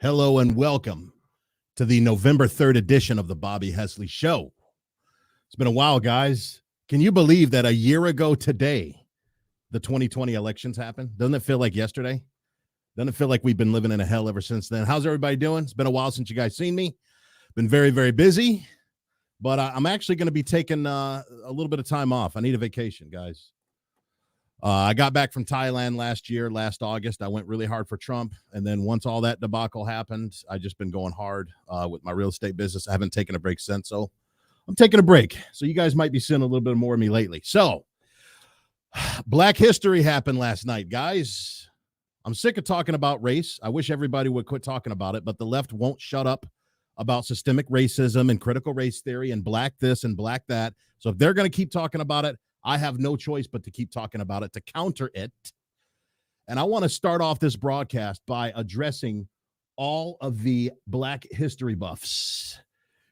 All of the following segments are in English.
Hello and welcome to the November 3rd edition of the Bobby Hesley Show. It's been a while, guys. Can you believe that a year ago today, the 2020 elections happened? Doesn't it feel like yesterday? Doesn't it feel like we've been living in a hell ever since then? How's everybody doing? It's been a while since you guys seen me. Been very, very busy, but I'm actually going to be taking a little bit of time off. I need a vacation, guys. I got back from Thailand last August. I went really hard for Trump. And then once all that debacle happened, I just been going hard with my real estate business. I haven't taken a break since. So I'm taking a break. So you guys might be seeing a little bit more of me lately. So Black History happened last night, guys. I'm sick of talking about race. I wish everybody would quit talking about it, but the left won't shut up about systemic racism and critical race theory and black this and black that. So if they're going to keep talking about it, I have no choice but to keep talking about it, to counter it. And I want to start off this broadcast by addressing all of the Black history buffs,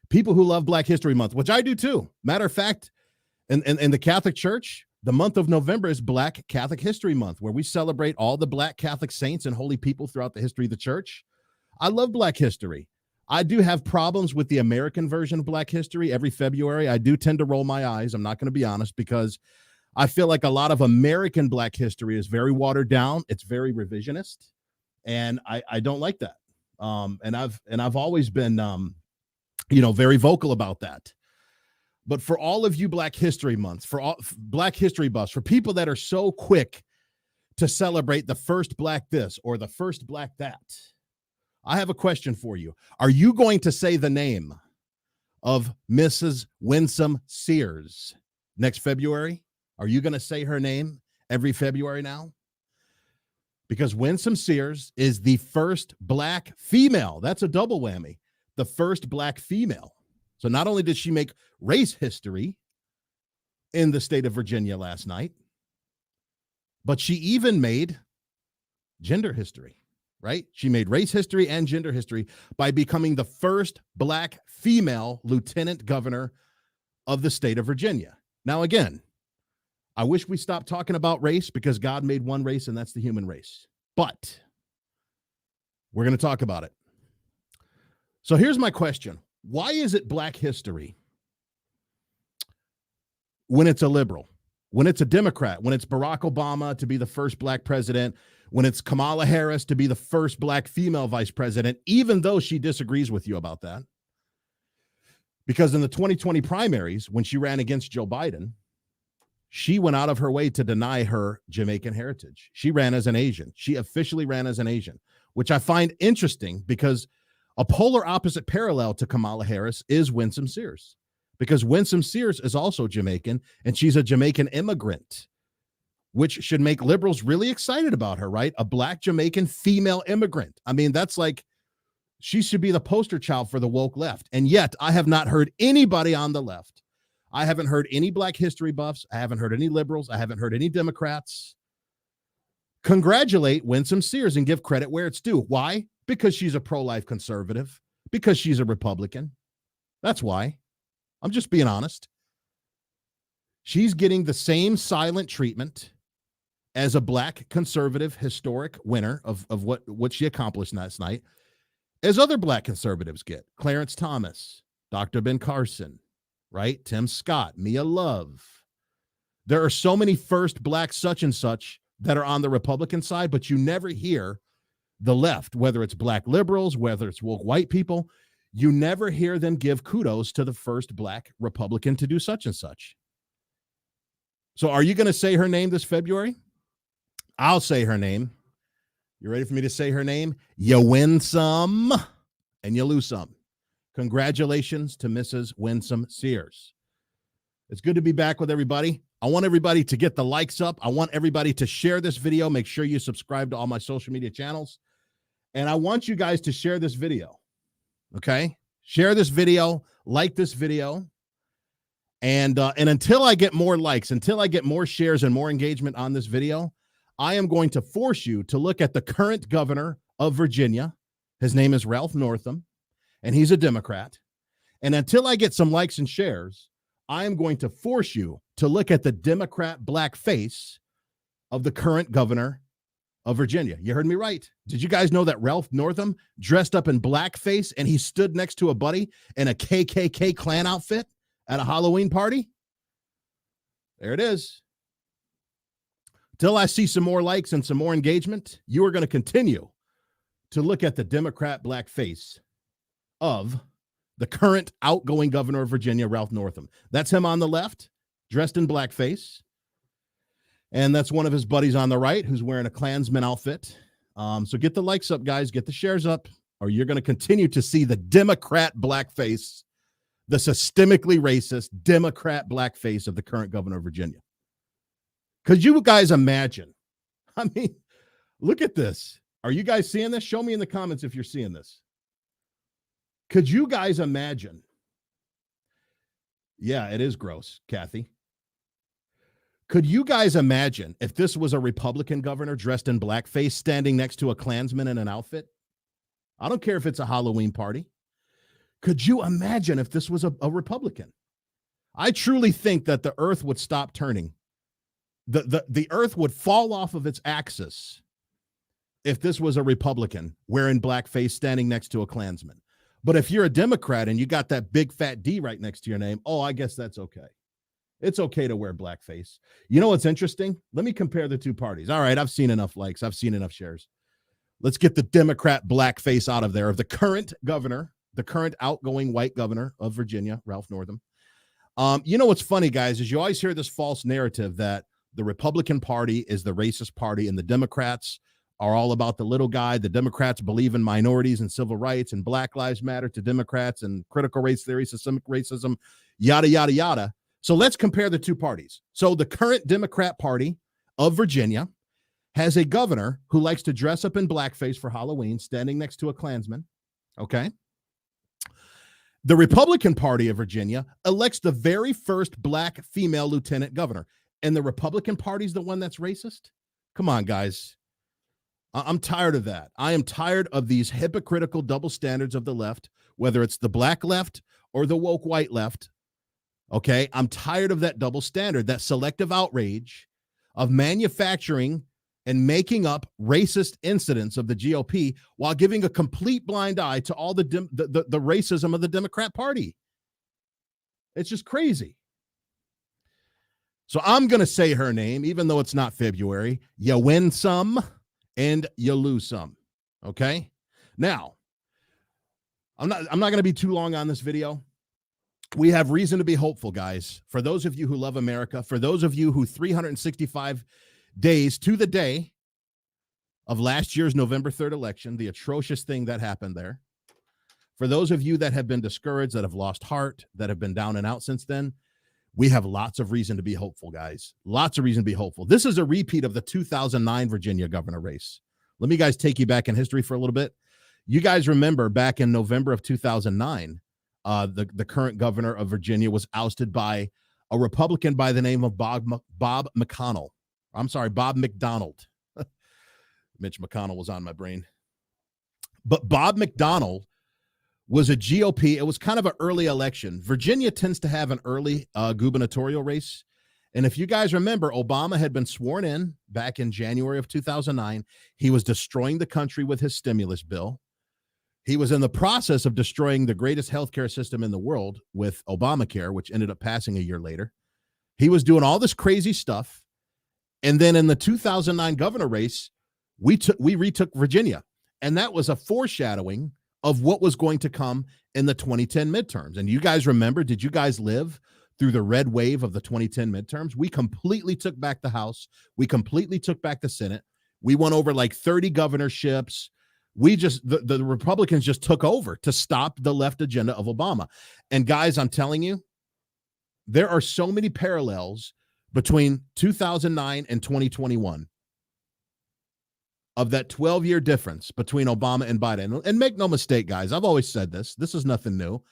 people who love Black History Month, which I do too. Matter of fact, in the Catholic Church, the month of November is Black Catholic History Month, where we celebrate all the Black Catholic saints and holy people throughout the history of the church. I love Black history. I do have problems with the American version of Black history. Every February, I do tend to roll my eyes. I'm not going to be honest, because I feel like a lot of American Black history is very watered down. It's very revisionist, and I don't like that. And I've always been, very vocal about that. But for all of you Black History Months, for all Black history buffs, for people that are so quick to celebrate the first Black this or the first Black that, I have a question for you. Are you going to say the name of Mrs. Winsome Sears next February? Are you going to say her name every February now? Because Winsome Sears is the first Black female. That's a double whammy. The first Black female. So not only did she make race history in the state of Virginia last night, but she even made gender history. Right? She made race history and gender history by becoming the first Black female lieutenant governor of the state of Virginia. Now, again, I wish we stopped talking about race, because God made one race, and that's the human race. But we're going to talk about it. So here's my question. Why is it Black history when it's a liberal, when it's a Democrat, when it's Barack Obama to be the first Black president, when it's Kamala Harris to be the first Black female vice president, even though she disagrees with you about that? Because in the 2020 primaries, when she ran against Joe Biden, she went out of her way to deny her Jamaican heritage. She ran as an Asian. She officially ran as an Asian, which I find interesting, because a polar opposite parallel to Kamala Harris is Winsome Sears, because Winsome Sears is also Jamaican, and she's a Jamaican immigrant, which should make liberals really excited about her, right? A Black Jamaican female immigrant. I mean, that's like, she should be the poster child for the woke left. And yet I have not heard anybody on the left. I haven't heard any Black history buffs. I haven't heard any liberals. I haven't heard any Democrats congratulate Winsome Sears and give credit where it's due. Why? Because she's a pro-life conservative, because she's a Republican. That's why. I'm just being honest. She's getting the same silent treatment as a Black conservative historic winner of what she accomplished last night as other Black conservatives get. Clarence Thomas, Dr. Ben Carson, right? Tim Scott, Mia Love. There are so many first Black such and such that are on the Republican side, but you never hear the left, whether it's Black liberals, whether it's woke white people, you never hear them give kudos to the first Black Republican to do such and such. So are you going to say her name this February? I'll say her name. You ready for me to say her name? You win some and you lose some. Congratulations to Mrs. Winsome Sears. It's good to be back with everybody. I want everybody to get the likes up. I want everybody to share this video. Make sure you subscribe to all my social media channels. And I want you guys to share this video. Okay? Share this video, like this video. And until I get more likes, until I get more shares and more engagement on this video, I am going to force you to look at the current governor of Virginia. His name is Ralph Northam, and he's a Democrat. And until I get some likes and shares, I am going to force you to look at the Democrat Black face of the current governor of Virginia. You heard me right. Did you guys know that Ralph Northam dressed up in blackface and he stood next to a buddy in a KKK Klan outfit at a Halloween party? There it is. Till I see some more likes and some more engagement, you are going to continue to look at the Democrat blackface of the current outgoing governor of Virginia, Ralph Northam. That's him on the left, dressed in blackface. And that's one of his buddies on the right who's wearing a Klansman outfit. So get the likes up, guys. Get the shares up, or you're going to continue to see the Democrat blackface, the systemically racist Democrat blackface of the current governor of Virginia. Could you guys imagine? I mean, look at this. Are you guys seeing this? Show me in the comments if you're seeing this. Could you guys imagine? Yeah, it is gross, Kathy. Could you guys imagine if this was a Republican governor dressed in blackface standing next to a Klansman in an outfit? I don't care if it's a Halloween party. Could you imagine if this was a Republican? I truly think that the earth would stop turning. The earth would fall off of its axis if this was a Republican wearing blackface standing next to a Klansman. But if you're a Democrat and you got that big fat D right next to your name, oh, I guess that's okay. It's okay to wear blackface. You know what's interesting? Let me compare the two parties. All right, I've seen enough likes. I've seen enough shares. Let's get the Democrat blackface out of there of the current governor, the current outgoing white governor of Virginia, Ralph Northam. You know what's funny, guys, is you always hear this false narrative that the Republican Party is the racist party and the Democrats are all about the little guy. The Democrats believe in minorities and civil rights and Black Lives Matter to Democrats and critical race theory, systemic racism, yada, yada, yada. So let's compare the two parties. So the current Democrat Party of Virginia has a governor who likes to dress up in blackface for Halloween, standing next to a Klansman. Okay. The Republican Party of Virginia elects the very first Black female lieutenant governor. And the Republican Party is the one that's racist? Come on, guys. I'm tired of that. I am tired of these hypocritical double standards of the left, whether it's the black left or the woke white left. Okay, I'm tired of that double standard, that selective outrage of manufacturing and making up racist incidents of the GOP while giving a complete blind eye to all the racism of the Democrat Party. It's just crazy. So I'm going to say her name, even though it's not February. You win some and you lose some. Okay? Now, I'm not going to be too long on this video. We have reason to be hopeful, guys. For those of you who love America, for those of you who 365 days to the day of last year's November 3rd election, the atrocious thing that happened there, for those of you that have been discouraged, that have lost heart, that have been down and out since then, we have lots of reason to be hopeful, guys. Lots of reason to be hopeful. This is a repeat of the 2009 Virginia governor race. Let me guys take you back in history for a little bit. You guys remember back in November of 2009, the current governor of Virginia was ousted by a Republican by the name of Bob McConnell. I'm sorry, Bob McDonald. Mitch McConnell was on my brain. But Bob McDonald was a GOP. It was kind of an early election. Virginia tends to have an early gubernatorial race. And if you guys remember, Obama had been sworn in back in January of 2009. He was destroying the country with his stimulus bill. He was in the process of destroying the greatest healthcare system in the world with Obamacare, which ended up passing a year later. He was doing all this crazy stuff. And then in the 2009 governor race, we retook Virginia. And that was a foreshadowing of what was going to come in the 2010 midterms. And you guys remember, did you guys live through the red wave of the 2010 midterms? We completely took back the House. We completely took back the Senate. We won over like 30 governorships. The Republicans just took over to stop the left agenda of Obama. And guys, I'm telling you, there are so many parallels between 2009 and 2021 of that 12-year difference between Obama and Biden. And make no mistake, guys, I've always said this. This is nothing new.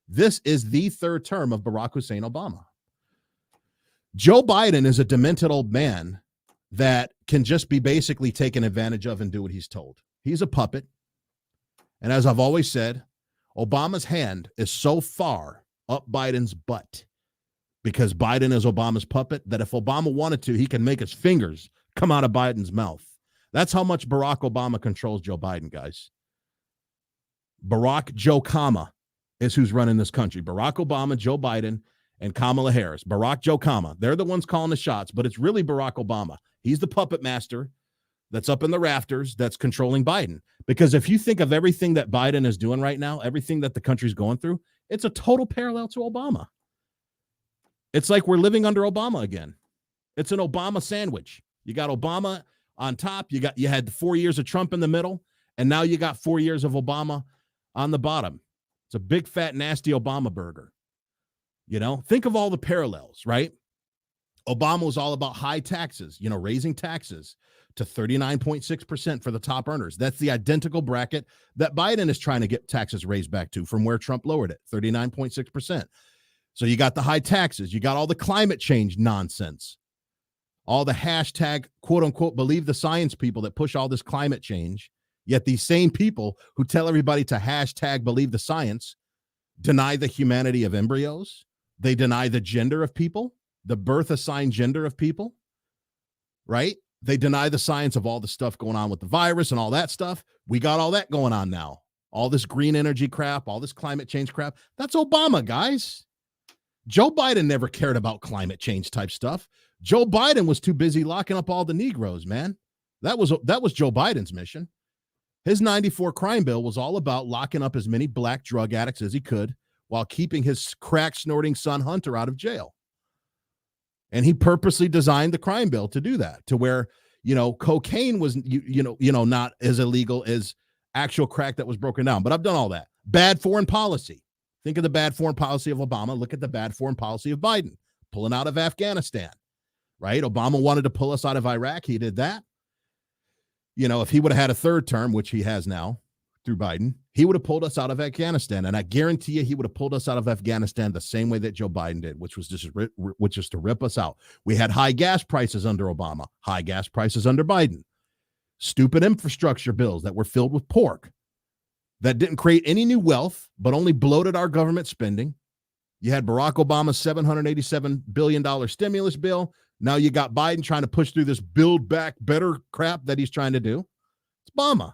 This is the third term of Barack Hussein Obama. Joe Biden is a demented old man that can just be basically taken advantage of and do what he's told. He's a puppet. And as I've always said, Obama's hand is so far up Biden's butt because Biden is Obama's puppet that if Obama wanted to, he can make his fingers come out of Biden's mouth. That's how much Barack Obama controls Joe Biden, guys. Barack Joe Kama is who's running this country. Barack Obama, Joe Biden, and Kamala Harris. Barack Joe Kama. They're the ones calling the shots, but it's really Barack Obama. He's the puppet master that's up in the rafters that's controlling Biden. Because if you think of everything that Biden is doing right now, everything that the country's going through, it's a total parallel to Obama. It's like we're living under Obama again. It's an Obama sandwich. You got Obama on top. You had 4 years of Trump in the middle, and now you got 4 years of Obama on the bottom. It's a big, fat, nasty Obama burger. You know, think of all the parallels, right? Obama was all about high taxes, raising taxes to 39.6% for the top earners. That's the identical bracket that Biden is trying to get taxes raised back to from where Trump lowered it, 39.6%. So you got the high taxes. You got all the climate change nonsense. All the hashtag, quote unquote, believe the science people that push all this climate change. Yet these same people who tell everybody to hashtag believe the science deny the humanity of embryos. They deny the gender of people, the birth assigned gender of people, right? They deny the science of all the stuff going on with the virus and all that stuff. We got all that going on now. All this green energy crap, all this climate change crap. That's Obama, guys. Joe Biden never cared about climate change type stuff. Joe Biden was too busy locking up all the Negroes, man. That was Joe Biden's mission. His 94 crime bill was all about locking up as many black drug addicts as he could while keeping his crack-snorting son Hunter out of jail. And he purposely designed the crime bill to do that, to where, cocaine was, not as illegal as actual crack that was broken down. But I've done all that. Bad foreign policy. Think of the bad foreign policy of Obama. Look at the bad foreign policy of Biden, pulling out of Afghanistan, right? Obama wanted to pull us out of Iraq. He did that. If he would have had a third term, which he has now through Biden, he would have pulled us out of Afghanistan. And I guarantee you he would have pulled us out of Afghanistan the same way that Joe Biden did, which was to rip us out. We had high gas prices under Obama, high gas prices under Biden, stupid infrastructure bills that were filled with pork that didn't create any new wealth, but only bloated our government spending. You had Barack Obama's $787 billion stimulus bill. Now you got Biden trying to push through this build back better crap that he's trying to do. It's Obama.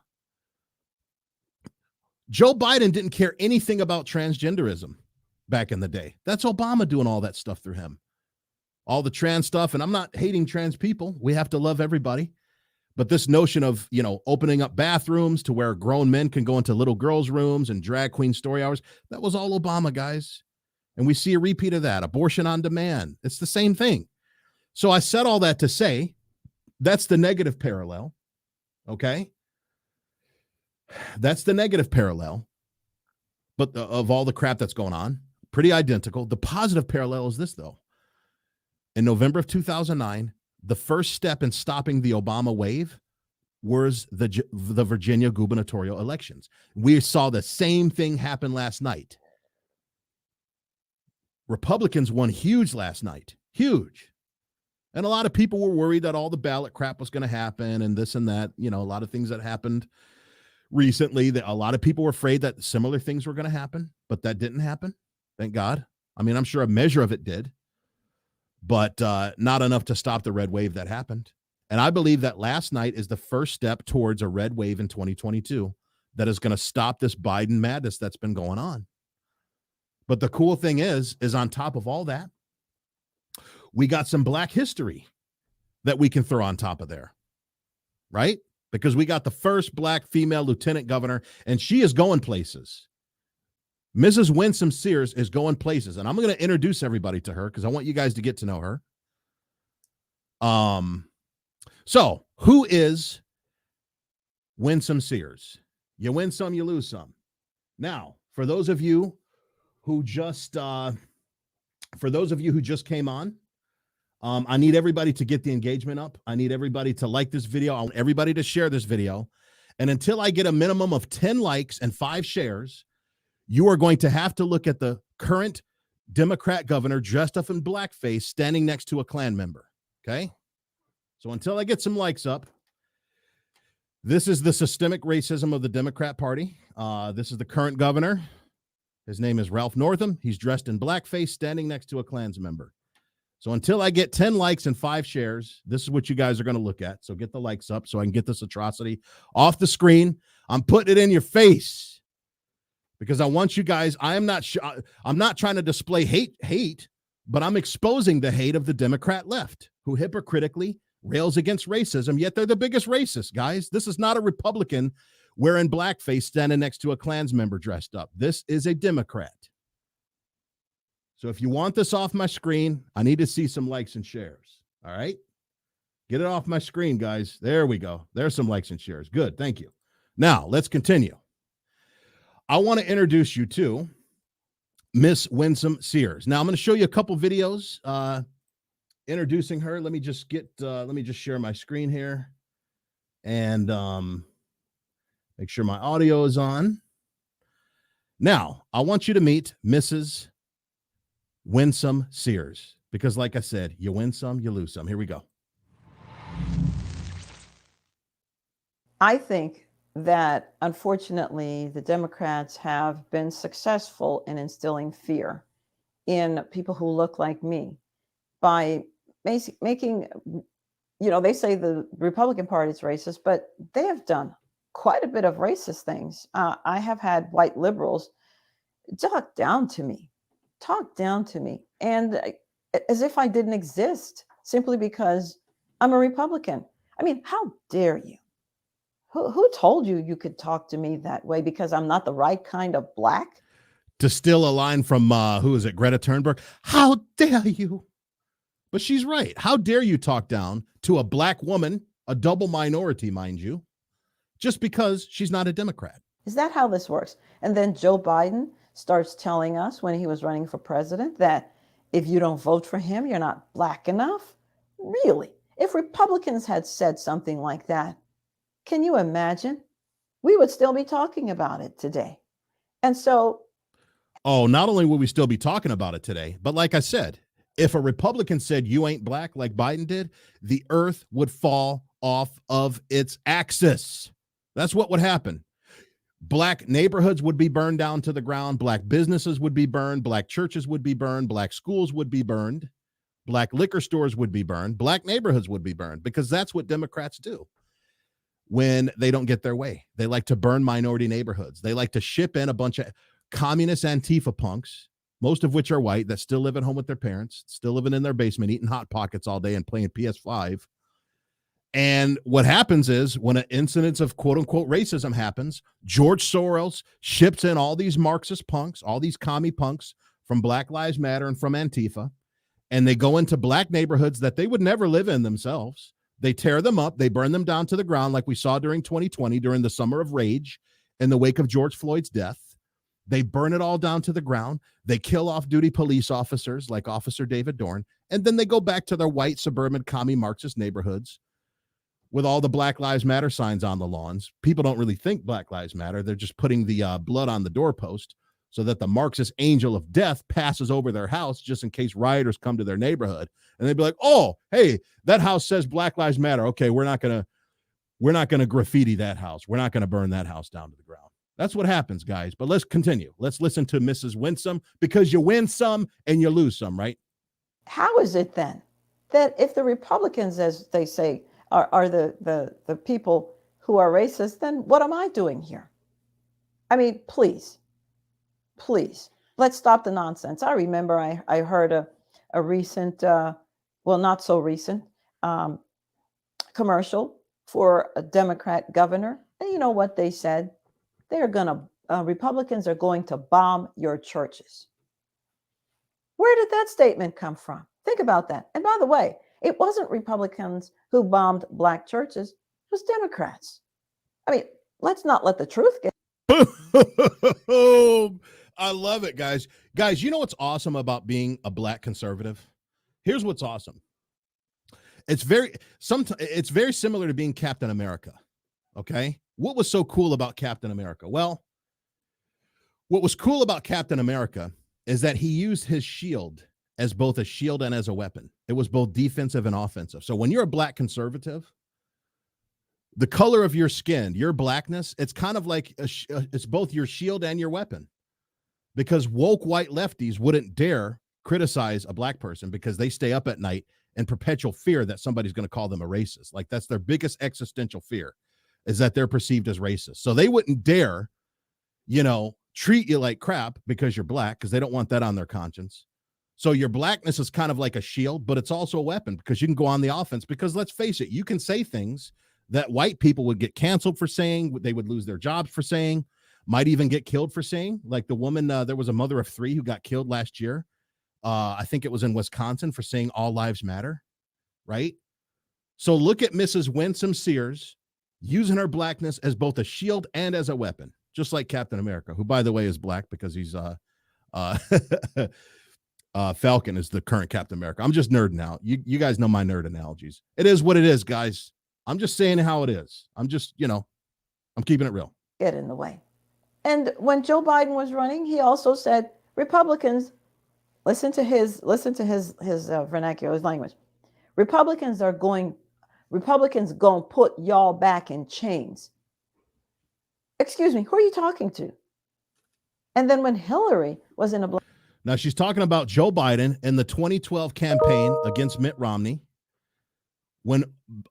Joe Biden didn't care anything about transgenderism back in the day. That's Obama doing all that stuff through him. All the trans stuff, and I'm not hating trans people. We have to love everybody. But this notion of, opening up bathrooms to where grown men can go into little girls' rooms and drag queen story hours, that was all Obama, guys. And we see a repeat of that. Abortion on demand. It's the same thing. So I said all that to say that's the negative parallel, okay? That's the negative parallel, but of all the crap that's going on, pretty identical. The positive parallel is this, though. In November of 2009, the first step in stopping the Obama wave was the Virginia gubernatorial elections. We saw the same thing happen last night. Republicans won huge last night, huge. And a lot of people were worried that all the ballot crap was going to happen and this and that, a lot of things that happened recently, that a lot of people were afraid that similar things were going to happen, but that didn't happen. Thank God. I mean, I'm sure a measure of it did, but not enough to stop the red wave that happened. And I believe that last night is the first step towards a red wave in 2022 that is going to stop this Biden madness that's been going on. But the cool thing is on top of all that, we got some black history that we can throw on top of there, right? Because we got the first black female lieutenant governor, and she is going places. Mrs. Winsome Sears is going places, and I'm going to introduce everybody to her because I want you guys to get to know her. So who is Winsome Sears? You win some, you lose some. Now, for those of you who just came on, I need everybody to get the engagement up. I need everybody to like this video. I want everybody to share this video. And until I get a minimum of 10 likes and 5 shares, you are going to have to look at the current Democrat governor dressed up in blackface standing next to a Klan member. Okay? So until I get some likes up, this is the systemic racism of the Democrat Party. This is the current governor. His name is Ralph Northam. He's dressed in blackface standing next to a Klans member. So until I get 10 likes and 5 shares, this is what you guys are going to look at. So get the likes up so I can get this atrocity off the screen. I'm putting it in your face because I want you guys. I'm not trying to display hate, but I'm exposing the hate of the Democrat left, who hypocritically rails against racism, yet they're the biggest racists, guys. This is not a Republican wearing blackface standing next to a Klans member dressed up. This is a Democrat. So if you want this off my screen, I need to see some likes and shares. All right? Get it off my screen, guys. There we go. There's some likes and shares. Good. Thank you. Now, let's continue. I want to introduce you to Miss Winsome Sears. Now, I'm going to show you a couple videos introducing her. Let me just share my screen here and make sure my audio is on. Now, I want you to meet Mrs. Winsome Sears, because like I said, you win some, you lose some. Here we go. I think that unfortunately the Democrats have been successful in instilling fear in people who look like me by making, they say the Republican Party is racist, but they have done quite a bit of racist things. I have had white liberals talk down to me, and as if I didn't exist simply because I'm a Republican. I mean, how dare you? Who told you you could talk to me that way because I'm not the right kind of black? To steal a line from, who is it, Greta Thunberg? How dare you? But she's right. How dare you talk down to a black woman, a double minority, mind you, just because she's not a Democrat? Is that how this works? And then Joe Biden starts telling us when he was running for president that if you don't vote for him, you're not black enough? Really? If Republicans had said something like that, can you imagine? We would still be talking about it today. And so... Oh, not only will we still be talking about it today, but like I said, if a Republican said you ain't black like Biden did, the earth would fall off of its axis. That's what would happen. Black neighborhoods would be burned down to the ground. Black businesses would be burned. Black churches would be burned. Black schools would be burned. Black liquor stores would be burned. Black neighborhoods would be burned, because that's what Democrats do when they don't get their way. They like to burn minority neighborhoods. They like to ship in a bunch of communist Antifa punks, most of which are white, that still live at home with their parents, still living in their basement, eating Hot Pockets all day and playing PS5. And what happens is when an incidence of quote unquote racism happens, George Soros ships in all these Marxist punks, all these commie punks from Black Lives Matter and from Antifa, and they go into black neighborhoods that they would never live in themselves. They tear them up. They burn them down to the ground, like we saw during 2020, during the summer of rage in the wake of George Floyd's death. They burn it all down to the ground. They kill off-duty police officers like Officer David Dorn, and then they go back to their white suburban commie Marxist neighborhoods with all the Black Lives Matter signs on the lawns. People don't really think Black Lives Matter. They're just putting the blood on the doorpost so that the Marxist angel of death passes over their house just in case rioters come to their neighborhood. And they'd be like, oh, hey, that house says Black Lives Matter. Okay, we're not gonna graffiti that house. We're not gonna burn that house down to the ground. That's what happens, guys. But let's continue. Let's listen to Mrs. Winsome, because you win some and you lose some, right? How is it then that if the Republicans, as they say, are the people who are racist, then what am I doing here? I mean, please, let's stop the nonsense. I remember I heard a recent, well, not so recent, commercial for a Democrat governor. And you know what they said? Republicans are going to bomb your churches. Where did that statement come from? Think about that. And by the way, it wasn't Republicans who bombed black churches. It was Democrats. I mean, let's not let the truth get. I love it, guys. Guys, you know what's awesome about being a black conservative? Here's what's awesome. It's very similar to being Captain America. Okay? What was so cool about Captain America? Well, what was cool about Captain America is that he used his shield as both a shield and as a weapon. It was both defensive and offensive. So when you're a black conservative, the color of your skin, your blackness, it's kind of like it's both your shield and your weapon, because woke white lefties wouldn't dare criticize a black person because they stay up at night in perpetual fear that somebody's going to call them a racist. Like that's their biggest existential fear, is that they're perceived as racist. So they wouldn't dare, treat you like crap because you're black, because they don't want that on their conscience. So your blackness is kind of like a shield, but it's also a weapon because you can go on the offense. Because let's face it, you can say things that white people would get canceled for saying, they would lose their jobs for saying, might even get killed for saying. Like the woman, there was a mother of 3 who got killed last year. I think it was in Wisconsin, for saying all lives matter, right? So look at Mrs. Winsome Sears using her blackness as both a shield and as a weapon, just like Captain America, who, by the way, is black because he's Falcon is the current Captain America. I'm just nerding out. You guys know my nerd analogies. It is what it is, guys. I'm just saying how it is. I'm just, I'm keeping it real. Get in the way. And when Joe Biden was running, he also said, Republicans, listen to his vernacular, his language. Republicans going to put y'all back in chains. Excuse me, who are you talking to? And then when Hillary was in a black. Now she's talking about Joe Biden in the 2012 campaign against Mitt Romney, when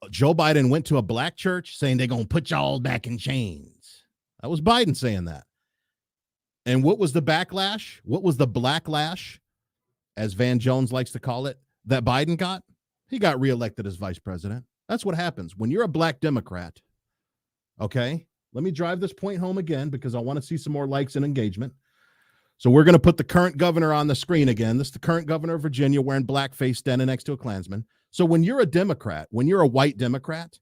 Joe Biden went to a black church saying they're going to put y'all back in chains. That was Biden saying that. And what was the backlash? What was the blacklash, as Van Jones likes to call it, that Biden got? He got reelected as vice president. That's what happens when you're a black Democrat. Okay, let me drive this point home again because I want to see some more likes and engagement. So we're going to put the current governor on the screen again. This is the current governor of Virginia wearing blackface standing next to a Klansman. So when you're a Democrat, when you're a white Democrat,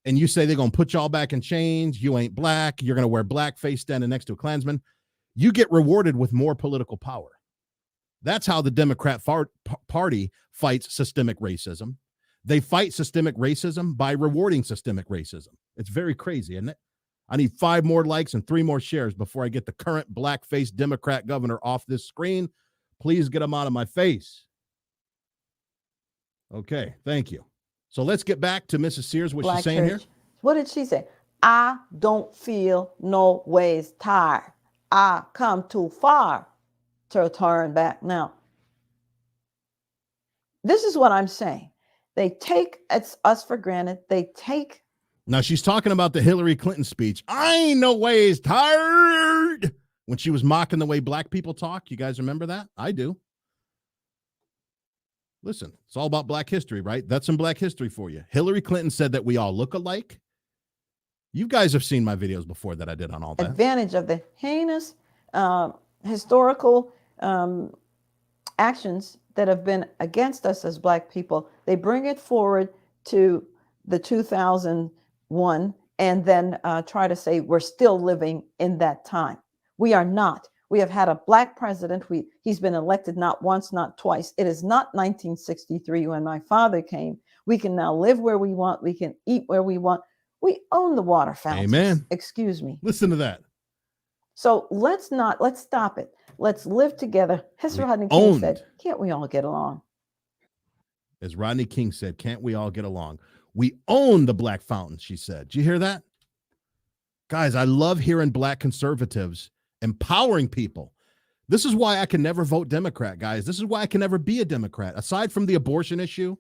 and you say they're going to put y'all back in chains, you ain't black, you're going to wear blackface standing next to a Klansman, you get rewarded with more political power. That's how the Democrat Party fights systemic racism. They fight systemic racism by rewarding systemic racism. It's very crazy, isn't it? I need 5 more likes and 3 more shares before I get the current blackface Democrat governor off this screen. Please get him out of my face. Okay, thank you. So let's get back to Mrs. Sears, what she's saying here. What did she say? I don't feel no ways tired. I come too far to turn back now. This is what I'm saying. They take us for granted. Now she's talking about the Hillary Clinton speech. I ain't no ways tired. When she was mocking the way black people talk. You guys remember that? I do. Listen, it's all about black history, right? That's some black history for you. Hillary Clinton said that we all look alike. You guys have seen my videos before that I did on all that. Advantage of the heinous historical actions that have been against us as black people. They bring it forward to the 2001 and then try to say we're still living in that time. We are not. We have had a black president. He's been elected not once, not twice. It is not 1963 when my father came. We can now live where we want. We can eat where we want. We own the water fountains. Amen. Excuse me. Listen to that. So let's stop it. Let's live together. As Rodney King said, can't we all get along? As Rodney King said, can't we all get along? We own the black fountains, she said. Did you hear that? Guys, I love hearing black conservatives empowering people. This is why I can never vote Democrat, guys. This is why I can never be a Democrat. Aside from the abortion issue,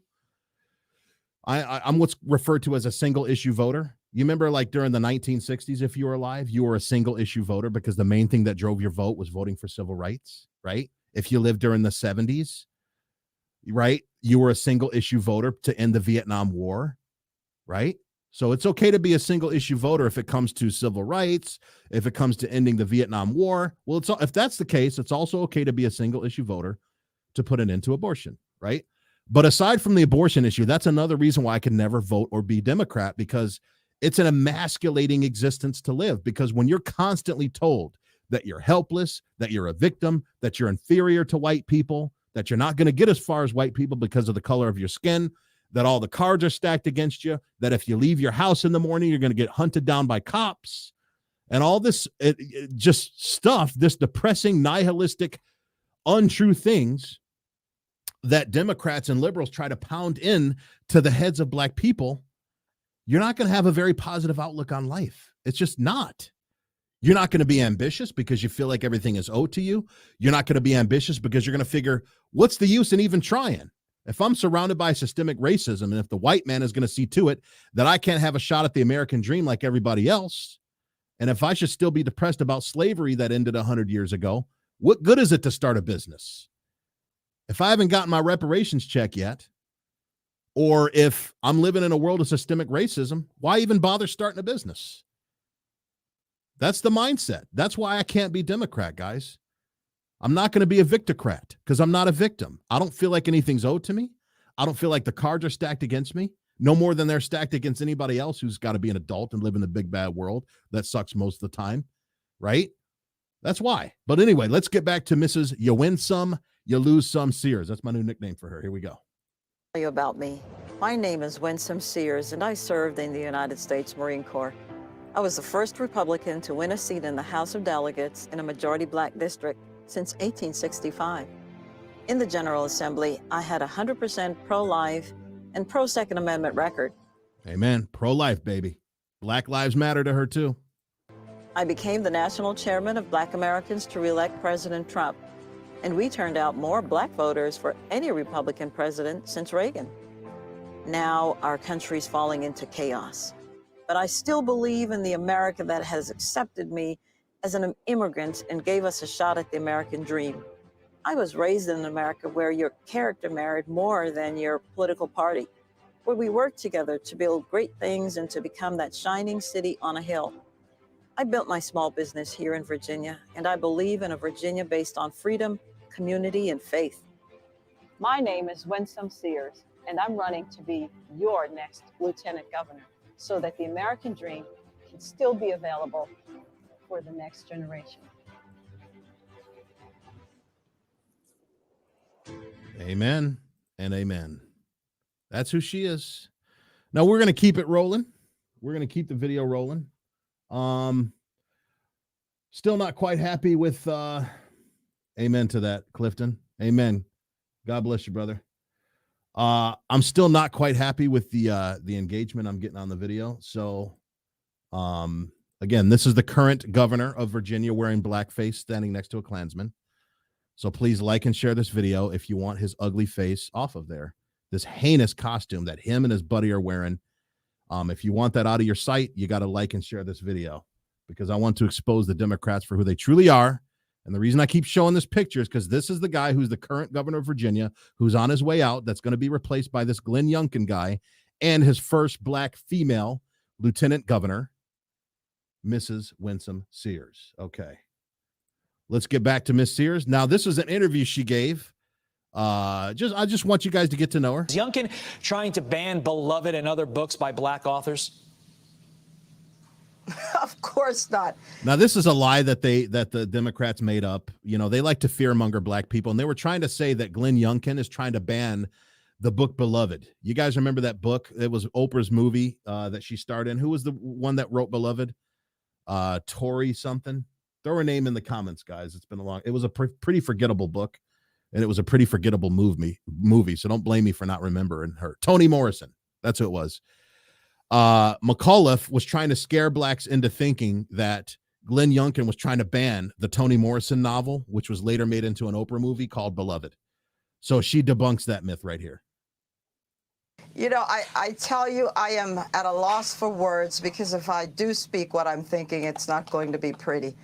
I'm what's referred to as a single issue voter. You remember like during the 1960s, if you were alive, you were a single issue voter because the main thing that drove your vote was voting for civil rights, right? If you lived during the 70s, right, you were a single issue voter to end the Vietnam War, right? So it's okay to be a single issue voter if it comes to civil rights, if it comes to ending the Vietnam War. Well, if that's the case, it's also okay to be a single issue voter to put an end to abortion, right? But aside from the abortion issue, that's another reason why I can never vote or be Democrat, because it's an emasculating existence to live. Because when you're constantly told that you're helpless, that you're a victim, that you're inferior to white people, that you're not going to get as far as white people because of the color of your skin, that all the cards are stacked against you, that if you leave your house in the morning, you're going to get hunted down by cops, and all this just stuff, this depressing, nihilistic, untrue things that Democrats and liberals try to pound in to the heads of black people, you're not going to have a very positive outlook on life. It's just not. You're not going to be ambitious because you feel like everything is owed to you. You're not going to be ambitious because you're going to figure, what's the use in even trying? If I'm surrounded by systemic racism and if the white man is going to see to it that I can't have a shot at the American dream like everybody else, and if I should still be depressed about slavery that ended 100 years ago, what good is it to start a business? If I haven't gotten my reparations check yet, or if I'm living in a world of systemic racism, why even bother starting a business? That's the mindset. That's why I can't be Democrat, guys. I'm not going to be a victocrat because I'm not a victim. I don't feel like anything's owed to me. I don't feel like the cards are stacked against me, no more than they're stacked against anybody else who's got to be an adult and live in the big bad world that sucks most of the time, right? That's why. But anyway, let's get back to Mrs. You Win Some, You Lose Some Sears. That's my new nickname for her. Here we go. Tell you about me. My name is Winsome Sears, and I served in the United States Marine Corps. I was the first Republican to win a seat in the House of Delegates in a majority black district since 1865. In the General Assembly, I had 100% pro-life and pro-Second Amendment record. Amen. Pro-life, baby. Black lives matter to her, too. I became the national chairman of Black Americans to re-elect President Trump, and we turned out more black voters for any Republican president since Reagan. Now our country's falling into chaos. But I still believe in the America that has accepted me as an immigrant and gave us a shot at the American dream. I was raised in an America where your character mattered more than your political party, where we worked together to build great things and to become that shining city on a hill. I built my small business here in Virginia, and I believe in a Virginia based on freedom, community, and faith. My name is Winsome Sears, and I'm running to be your next Lieutenant Governor so that the American dream can still be available for the next generation. Amen and amen. That's who she is. Now we're going to keep it rolling. We're going to keep the video rolling. Still not quite happy with amen to that, Clifton. Amen. God bless you, brother. I'm still not quite happy with the engagement I'm getting on the video. So again, this is the current governor of Virginia wearing blackface standing next to a Klansman. So please like and share this video if you want his ugly face off of there. This heinous costume that him and his buddy are wearing. If you want that out of your sight, you got to like and share this video because I want to expose the Democrats for who they truly are. And the reason I keep showing this picture is because this is the guy who's the current governor of Virginia, who's on his way out, that's going to be replaced by this Glenn Youngkin guy and his first black female lieutenant governor, Mrs. Winsome Sears. Okay. Let's get back to Miss Sears. Now, this was an interview she gave. I just want you guys to get to know her. Is Youngkin trying to ban Beloved and other books by black authors? Of course not. Now, this is a lie that the Democrats made up. You know, they like to fearmonger black people, and they were trying to say that Glenn Youngkin is trying to ban the book Beloved. You guys remember that book? It was Oprah's movie that she starred in. Who was the one that wrote Beloved? Tori something. Throw her name in the comments, guys. It's been a long. It was a pretty forgettable book, and it was a pretty forgettable movie. So don't blame me for not remembering her. Toni Morrison. That's who it was. McAuliffe was trying to scare blacks into thinking that Glenn Youngkin was trying to ban the Toni Morrison novel, which was later made into an Oprah movie called Beloved. So she debunks that myth right here. You know, I tell you, I am at a loss for words because if I do speak what I'm thinking, it's not going to be pretty.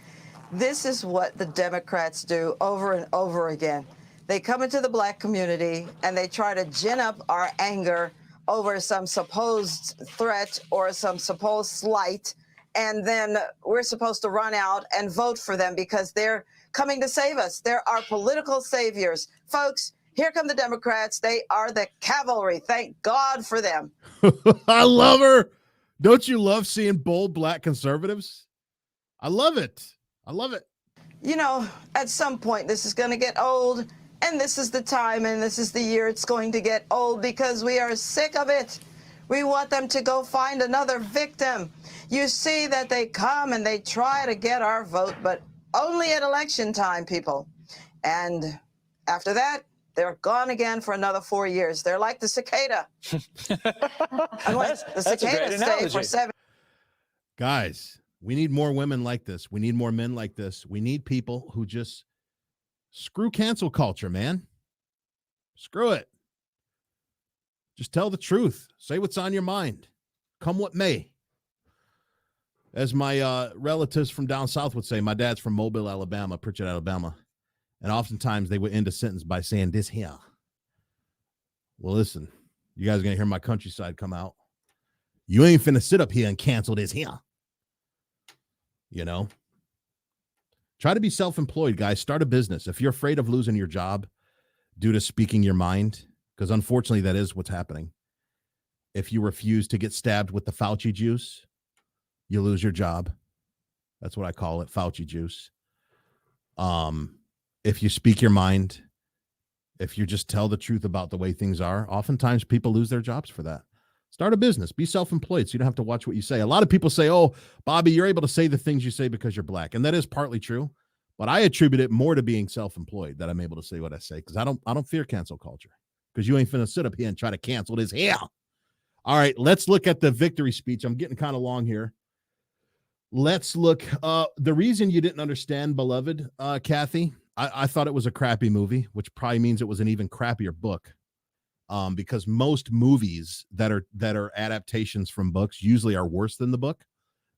This is what the Democrats do over and over again. They come into the black community and they try to gin up our anger over some supposed threat or some supposed slight, and then we're supposed to run out and vote for them because they're coming to save us. They're our political saviors. Folks, here come the Democrats. They are the cavalry. Thank God for them. I love her. Don't you love seeing bold black conservatives? I love it. I love it. You know, at some point, this is going to get old. And this is the time and this is the year it's going to get old because we are sick of it. We want them to go find another victim. You see that they come and they try to get our vote, but only at election time, people. And after that, they're gone again for another 4 years. They're like the cicada. Unless the cicadas stay for 7. Guys, We need more women like this. We need more men like this. We need people who just screw cancel culture, man. Screw it. Just tell the truth. Say what's on your mind. Come what may. As my relatives from down south would say, my dad's from Mobile, Alabama, Pritchard, Alabama. And oftentimes they would end a sentence by saying this here. Well, listen, you guys are going to hear my countryside come out. You ain't finna sit up here and cancel this here. You know? Try to be self-employed, guys. Start a business. If you're afraid of losing your job due to speaking your mind, because unfortunately that is what's happening. If you refuse to get stabbed with the Fauci juice, you lose your job. That's what I call it, Fauci juice. If you speak your mind, if you just tell the truth about the way things are, oftentimes people lose their jobs for that. Start a business. Be self-employed so you don't have to watch what you say. A lot of people say, oh, Bobby, you're able to say the things you say because you're black. And that is partly true. But I attribute it more to being self-employed that I'm able to say what I say because I don't fear cancel culture because you ain't finna sit up here and try to cancel this here. All right, let's look at the victory speech. I'm getting kind of long here. Let's look. The reason you didn't understand Beloved, Kathy, I thought it was a crappy movie, which probably means it was an even crappier book. Because most movies that are adaptations from books usually are worse than the book.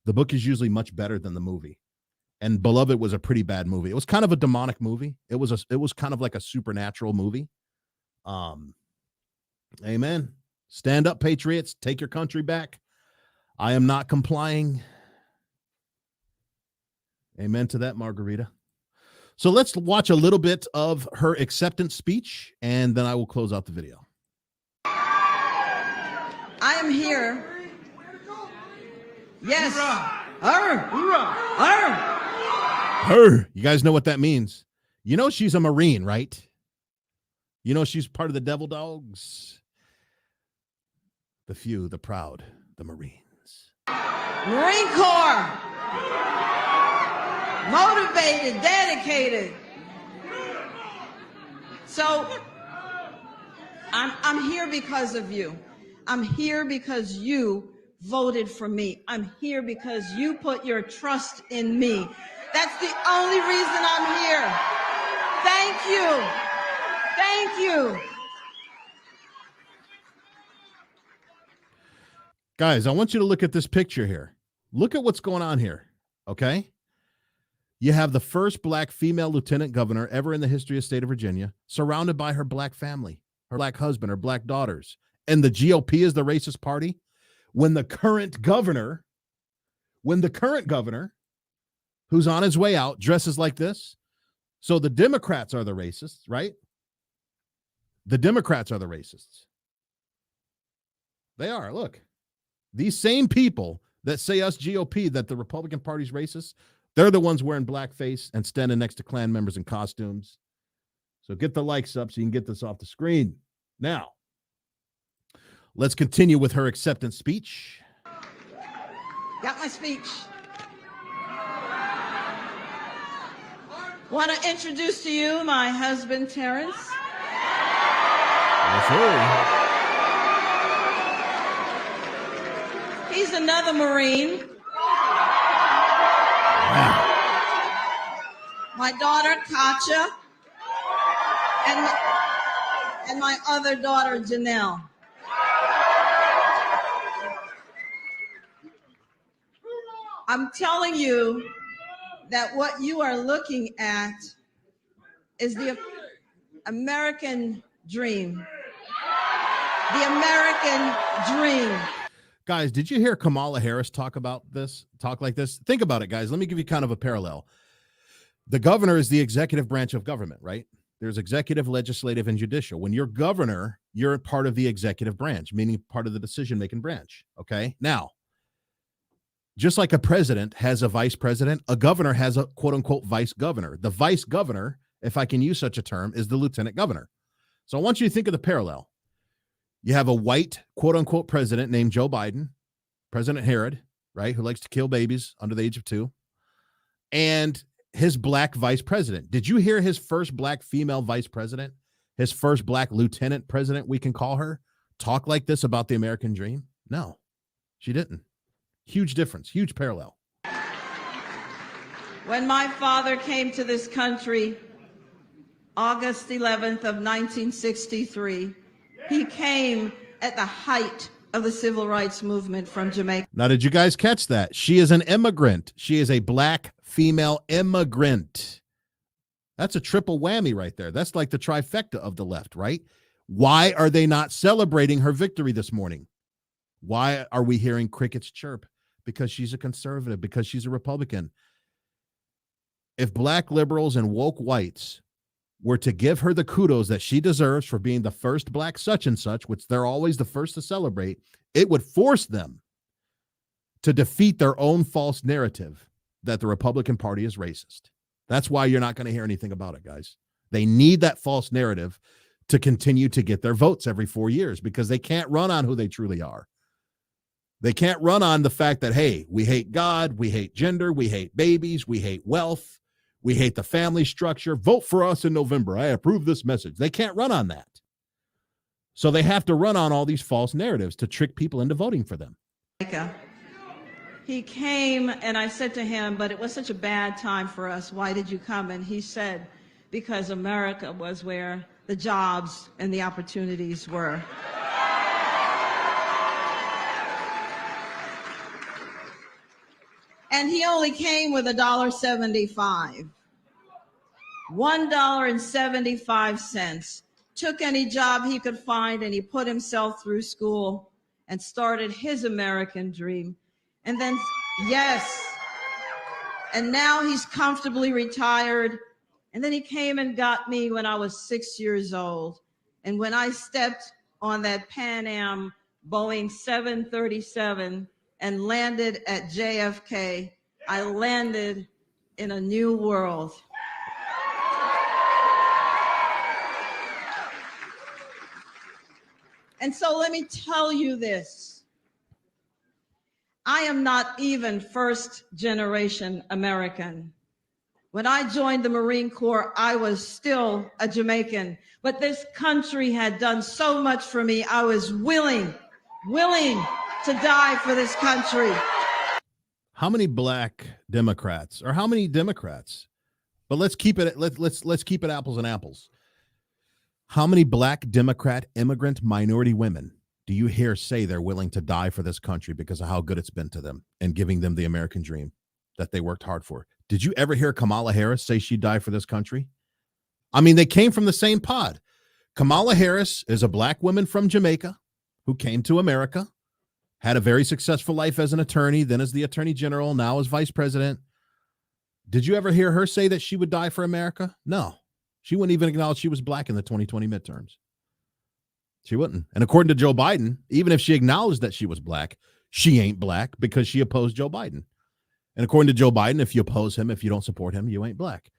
The book is usually much better than the movie. And Beloved was a pretty bad movie. It was kind of a demonic movie. It was kind of like a supernatural movie. Amen. Stand up, patriots. Take your country back. I am not complying. Amen to that, Margarita. So let's watch a little bit of her acceptance speech, and then I will close out the video. I am here. Yes. Her. You guys know what that means. You know she's a Marine, right? You know she's part of the Devil Dogs. The few, the proud, the Marines. Marine Corps. Motivated, dedicated. So I'm here because of you. I'm here because you voted for me. I'm here because you put your trust in me. That's the only reason I'm here. Thank you. Thank you. Guys, I want you to look at this picture here. Look at what's going on here, okay? You have the first black female lieutenant governor ever in the history of the state of Virginia, surrounded by her black family, her black husband, her black daughters. And the GOP is the racist party. When the current governor, who's on his way out, dresses like this. So the Democrats are the racists, right? The Democrats are the racists. They are. Look, these same people that say us GOP, that the Republican Party's racist, they're the ones wearing blackface and standing next to Klan members in costumes. So get the likes up so you can get this off the screen. Now, let's continue with her acceptance speech. Got my speech. Want to introduce to you my husband, Terrence. Yes, sir. He's another Marine. Wow. My daughter, Katja, and my other daughter, Janelle. I'm telling you that what you are looking at is the American dream. The American dream. Guys, did you hear Kamala Harris talk like this? Think about it, guys. Let me give you kind of a parallel. The governor is the executive branch of government, right? There's executive, legislative, and judicial. When you're governor, you're part of the executive branch, meaning part of the decision-making branch, okay? Now, just like a president has a vice president, a governor has a quote-unquote vice governor. The vice governor, if I can use such a term, is the lieutenant governor. So I want you to think of the parallel. You have a white quote-unquote president named Joe Biden, President Herod, right, who likes to kill babies under the age of 2, and his black vice president. Did you hear his first black female vice president, his first black lieutenant president, we can call her, talk like this about the American dream? No, she didn't. Huge difference, huge parallel. When my father came to this country, August 11th of 1963, he came at the height of the civil rights movement from Jamaica. Now, did you guys catch that? She is an immigrant. She is a black female immigrant. That's a triple whammy right there. That's like the trifecta of the left, right? Why are they not celebrating her victory this morning? Why are we hearing crickets chirp? Because she's a conservative, because she's a Republican. If black liberals and woke whites were to give her the kudos that she deserves for being the first black such and such, which they're always the first to celebrate, it would force them to defeat their own false narrative that the Republican Party is racist. That's why you're not going to hear anything about it, guys. They need that false narrative to continue to get their votes every 4 years because they can't run on who they truly are. They can't run on the fact that, hey, we hate God, we hate gender, we hate babies, we hate wealth, we hate the family structure. Vote for us in November. I approve this message. They can't run on that. So they have to run on all these false narratives to trick people into voting for them. He came and I said to him, but it was such a bad time for us. Why did you come? And he said, because America was where the jobs and the opportunities were. And he only came with $1.75. $1.75. Took any job he could find and he put himself through school and started his American dream. And then, yes, and now he's comfortably retired. And then he came and got me when I was 6 years old. And when I stepped on that Pan Am Boeing 737 and landed at JFK, I landed in a new world. And so let me tell you this. I am not even first generation American. When I joined the Marine Corps, I was still a Jamaican, but this country had done so much for me. I was willing to die for this country. How many black Democrats or how many Democrats? But let's keep it let's keep it apples and apples. How many black Democrat immigrant minority women do you hear say they're willing to die for this country because of how good it's been to them and giving them the American dream that they worked hard for? Did you ever hear Kamala Harris say she'd die for this country? I mean, they came from the same pod. Kamala Harris is a black woman from Jamaica who came to America, had a very successful life as an attorney, then as the attorney general, now as vice president. Did you ever hear her say that she would die for America? No. She wouldn't even acknowledge she was black in the 2020 midterms. She wouldn't. And according to Joe Biden, even if she acknowledged that she was black, she ain't black because she opposed Joe Biden. And according to Joe Biden, if you oppose him, if you don't support him, you ain't black.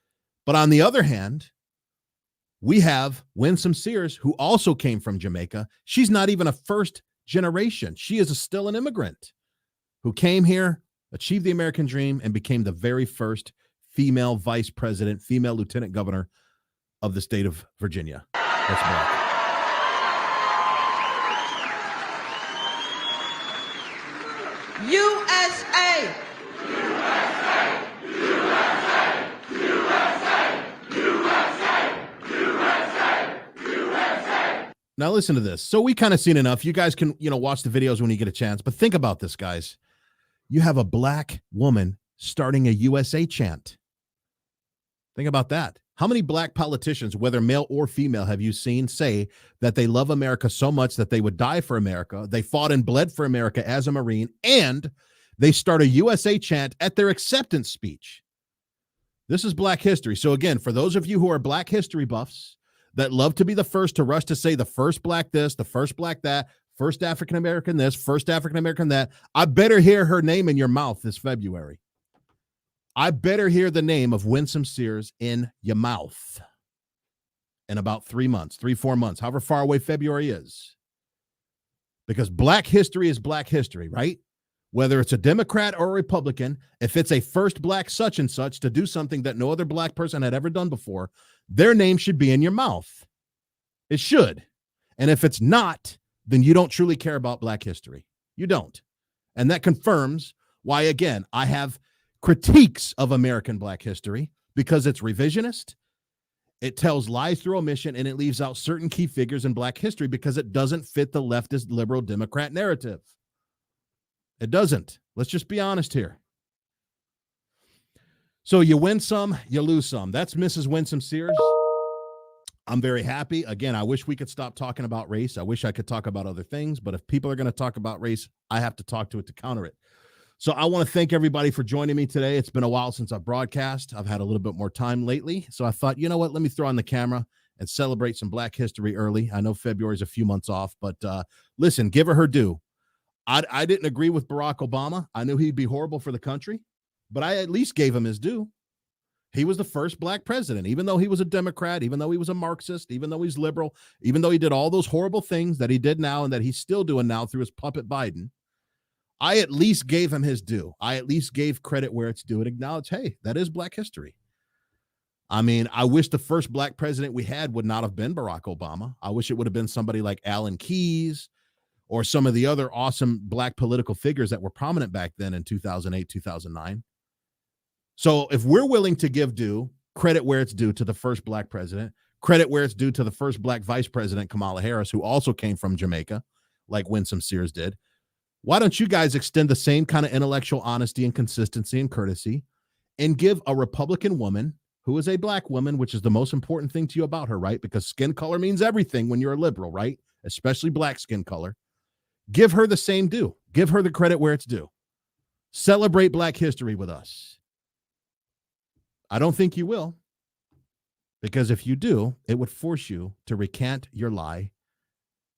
But on the other hand, we have Winsome Sears, who also came from Jamaica. She's not even a first generation. She is still an immigrant who came here, achieved the American dream, and became the very first female vice president, female lieutenant governor of the state of Virginia. That's black. USA! Now listen to this. So we kind of seen enough. You guys can, watch the videos when you get a chance. But think about this, guys. You have a black woman starting a USA chant. Think about that. How many black politicians, whether male or female, have you seen say that they love America so much that they would die for America? They fought and bled for America as a Marine, and they start a USA chant at their acceptance speech. This is Black history. So again, for those of you who are Black history buffs that love to be the first to rush to say the first black this, the first black that, first African-American this, first African-American that, I better hear her name in your mouth this February. I better hear the name of Winsome Sears in your mouth in about 3 months, 4 months, however far away February is. Because Black history is Black history, right? Whether it's a Democrat or a Republican, if it's a first black such and such to do something that no other black person had ever done before, their name should be in your mouth. It should. And if it's not, then you don't truly care about Black history. You don't. And that confirms why, again, I have critiques of American Black history because it's revisionist, it tells lies through omission, and it leaves out certain key figures in Black history because it doesn't fit the leftist liberal Democrat narrative. It doesn't. Let's just be honest here. So you win some, you lose some. That's Mrs. Winsome Sears. I'm very happy. Again, I wish we could stop talking about race. I wish I could talk about other things, but if people are going to talk about race, I have to talk to it to counter it. So I want to thank everybody for joining me today. It's been a while since I've broadcast. I've had a little bit more time lately. So I thought, you know what, let me throw on the camera and celebrate some Black history early. I know February is a few months off, but listen, give her due. I didn't agree with Barack Obama. I knew he'd be horrible for the country, but I at least gave him his due. He was the first Black president, even though he was a Democrat, even though he was a Marxist, even though he's liberal, even though he did all those horrible things that he did now and that he's still doing now through his puppet Biden. I at least gave him his due. I at least gave credit where it's due and acknowledged, hey, that is Black history. I mean, I wish the first Black president we had would not have been Barack Obama. I wish it would have been somebody like Alan Keyes or some of the other awesome Black political figures that were prominent back then in 2008, 2009. So if we're willing to give due, credit where it's due to the first Black president, credit where it's due to the first Black vice president, Kamala Harris, who also came from Jamaica, like Winsome Sears did, why don't you guys extend the same kind of intellectual honesty and consistency and courtesy and give a Republican woman who is a Black woman, which is the most important thing to you about her, right? Because skin color means everything when you're a liberal, right? Especially Black skin color. Give her the same due. Give her the credit where it's due. Celebrate Black history with us. I don't think you will, because if you do, it would force you to recant your lie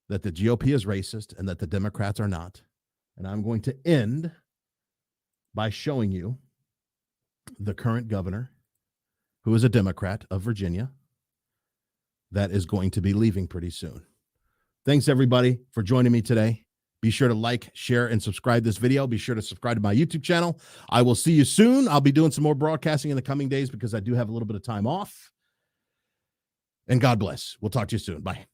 that the GOP is racist and that the Democrats are not. And I'm going to end by showing you the current governor, who is a Democrat of Virginia, that is going to be leaving pretty soon. Thanks, everybody, for joining me today. Be sure to like, share, and subscribe this video. Be sure to subscribe to my YouTube channel. I will see you soon. I'll be doing some more broadcasting in the coming days because I do have a little bit of time off. And God bless. We'll talk to you soon. Bye.